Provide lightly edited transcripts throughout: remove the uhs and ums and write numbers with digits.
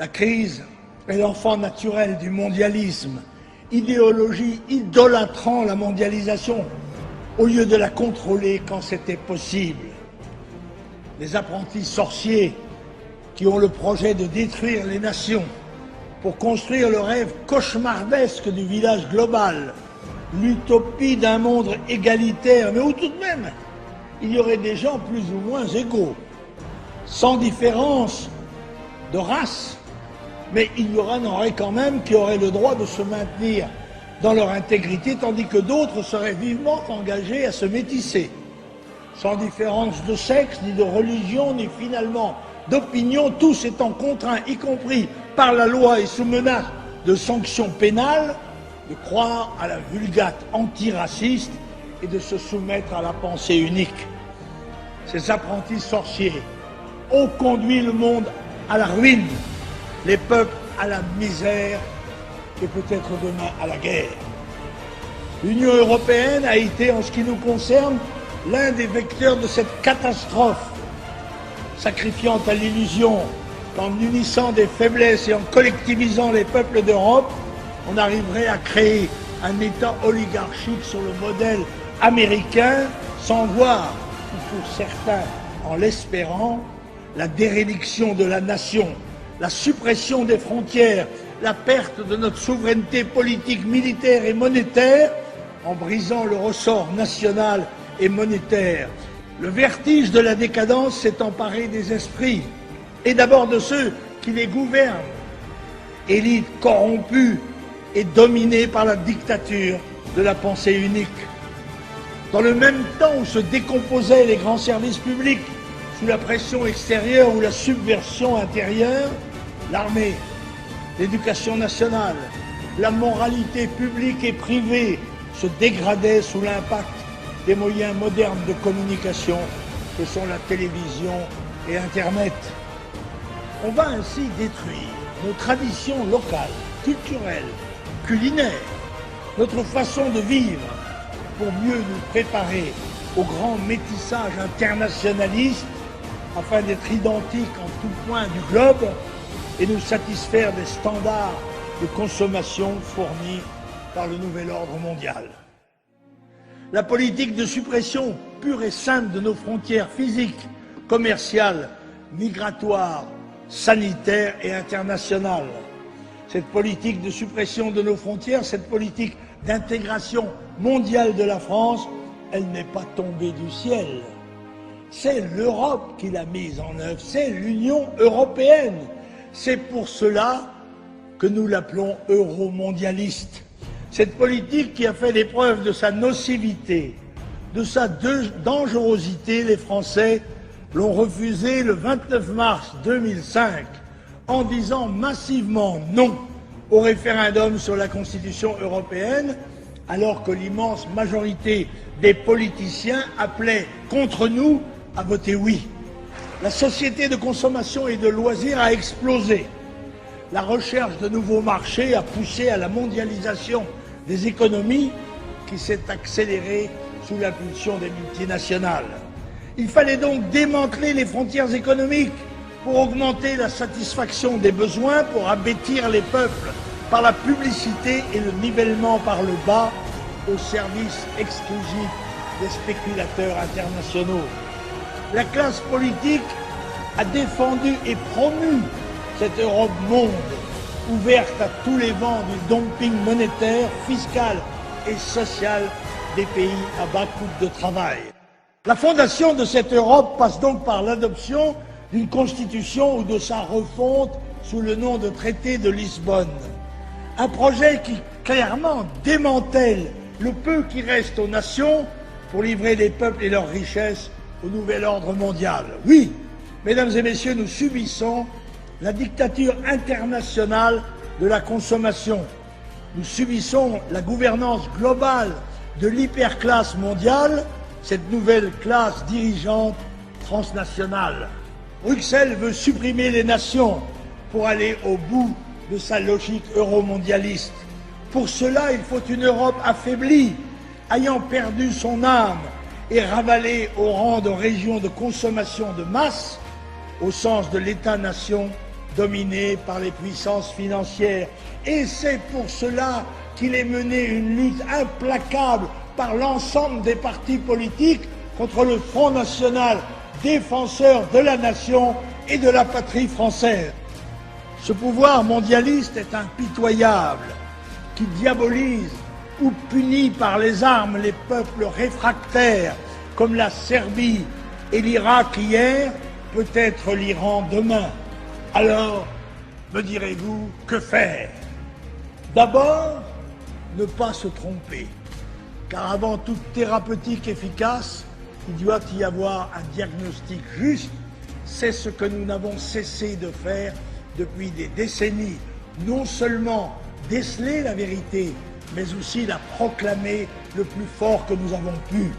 La crise est l'enfant naturel du mondialisme, idéologie idolâtrant la mondialisation au lieu de la contrôler quand c'était possible. Les apprentis sorciers qui ont le projet de détruire les nations pour construire le rêve cauchemardesque du village global, l'utopie d'un monde égalitaire, mais où tout de même il y aurait des gens plus ou moins égaux, sans différence de race, mais il y en aurait quand même qui auraient le droit de se maintenir dans leur intégrité, tandis que d'autres seraient vivement engagés à se métisser, sans différence de sexe, ni de religion, ni finalement d'opinion, tous étant contraints, y compris par la loi et sous menace de sanctions pénales, de croire à la vulgate antiraciste et de se soumettre à la pensée unique. Ces apprentis sorciers ont conduit le monde à la ruine, les peuples à la misère et peut-être demain à la guerre. L'Union européenne a été, en ce qui nous concerne, l'un des vecteurs de cette catastrophe, sacrifiant à l'illusion qu'en unissant des faiblesses et en collectivisant les peuples d'Europe, on arriverait à créer un État oligarchique sur le modèle américain, sans voir, ou pour certains en l'espérant, la déréliction de la nation, la suppression des frontières, la perte de notre souveraineté politique, militaire et monétaire, en brisant le ressort national et monétaire. Le vertige de la décadence s'est emparé des esprits, et d'abord de ceux qui les gouvernent, élite corrompue et dominée par la dictature de la pensée unique. Dans le même temps où se décomposaient les grands services publics sous la pression extérieure ou la subversion intérieure, l'armée, l'éducation nationale, la moralité publique et privée se dégradaient sous l'impact des moyens modernes de communication que sont la télévision et Internet. On va ainsi détruire nos traditions locales, culturelles, culinaires, notre façon de vivre pour mieux nous préparer au grand métissage internationaliste afin d'être identiques en tout point du globe et nous satisfaire des standards de consommation fournis par le nouvel ordre mondial. La politique de suppression pure et simple de nos frontières physiques, commerciales, migratoires, sanitaires et internationales. Cette politique de suppression de nos frontières, cette politique d'intégration mondiale de la France, elle n'est pas tombée du ciel. C'est l'Europe qui l'a mise en œuvre, c'est l'Union européenne. C'est pour cela que nous l'appelons euromondialiste. Cette politique qui a fait l'épreuve de sa nocivité, de sa dangerosité, les Français l'ont refusée le 29 mars 2005 en disant massivement non au référendum sur la Constitution européenne, alors que l'immense majorité des politiciens appelaient contre nous à voter oui. La société de consommation et de loisirs a explosé. La recherche de nouveaux marchés a poussé à la mondialisation des économies qui s'est accélérée sous l'impulsion des multinationales. Il fallait donc démanteler les frontières économiques pour augmenter la satisfaction des besoins, pour abêtir les peuples par la publicité et le nivellement par le bas au service exclusif des spéculateurs internationaux. La classe politique a défendu et promu cette Europe monde, ouverte à tous les vents du dumping monétaire, fiscal et social des pays à bas coût de travail. La fondation de cette Europe passe donc par l'adoption d'une constitution ou de sa refonte sous le nom de traité de Lisbonne. Un projet qui clairement démantèle le peu qui reste aux nations pour livrer les peuples et leurs richesses au nouvel ordre mondial. Oui, mesdames et messieurs, nous subissons la dictature internationale de la consommation. Nous subissons la gouvernance globale de l'hyperclasse mondiale, cette nouvelle classe dirigeante transnationale. Bruxelles veut supprimer les nations pour aller au bout de sa logique euromondialiste. Pour cela, il faut une Europe affaiblie, ayant perdu son âme et ravalée au rang de région de consommation de masse, au sens de l'État-nation dominé par les puissances financières. Et c'est pour cela qu'il est mené une lutte implacable par l'ensemble des partis politiques contre le Front National, défenseur de la nation et de la patrie française. Ce pouvoir mondialiste est impitoyable, qui diabolise ou punit par les armes les peuples réfractaires, comme la Serbie et l'Irak hier, peut-être l'Iran demain. Alors, me direz-vous, que faire? D'abord, ne pas se tromper, car avant toute thérapeutique efficace, il doit y avoir un diagnostic juste. C'est ce que nous n'avons cessé de faire depuis des décennies. Non seulement déceler la vérité, mais aussi la proclamer le plus fort que nous avons pu.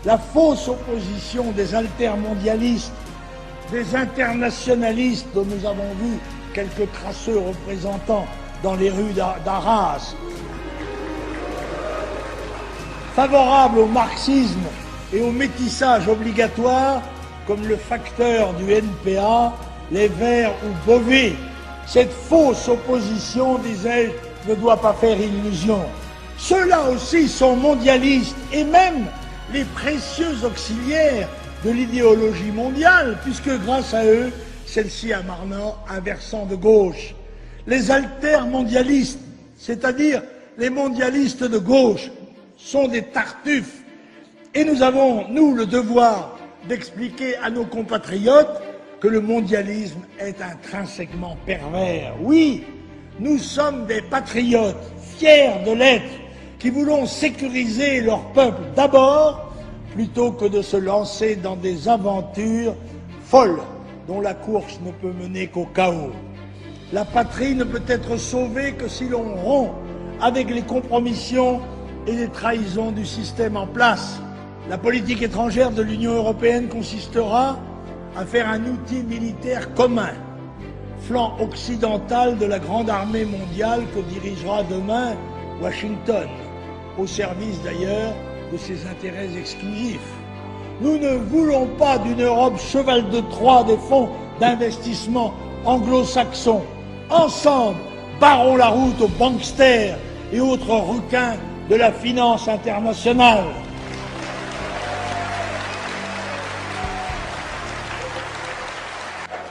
La fausse opposition des altermondialistes, des internationalistes dont nous avons vu quelques crasseux représentants dans les rues d'Arras, favorables au marxisme et au métissage obligatoire, comme le facteur du NPA, les Verts ou Beauvais. Cette fausse opposition, disais-je, ne doit pas faire illusion. Ceux-là aussi sont mondialistes et même les précieux auxiliaires de l'idéologie mondiale, puisque grâce à eux, celle-ci a maintenant un versant de gauche. Les altermondialistes, c'est-à-dire les mondialistes de gauche, sont des tartuffes. Et nous avons, nous, le devoir d'expliquer à nos compatriotes que le mondialisme est intrinsèquement pervers. Oui, nous sommes des patriotes, fiers de l'être, qui voulons sécuriser leur peuple d'abord, plutôt que de se lancer dans des aventures folles dont la course ne peut mener qu'au chaos. La patrie ne peut être sauvée que si l'on rompt avec les compromissions et les trahisons du système en place. La politique étrangère de l'Union européenne consistera à faire un outil militaire commun, flanc occidental de la grande armée mondiale que dirigera demain Washington, au service d'ailleurs de ses intérêts exclusifs. Nous ne voulons pas d'une Europe cheval de Troie des fonds d'investissement anglo-saxons. Ensemble, barrons la route aux banksters et autres requins de la finance internationale.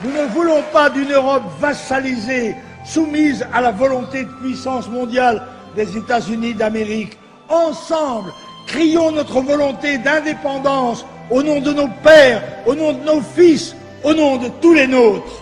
Nous ne voulons pas d'une Europe vassalisée, soumise à la volonté de puissance mondiale des États-Unis d'Amérique. Ensemble, crions notre volonté d'indépendance au nom de nos pères, au nom de nos fils, au nom de tous les nôtres.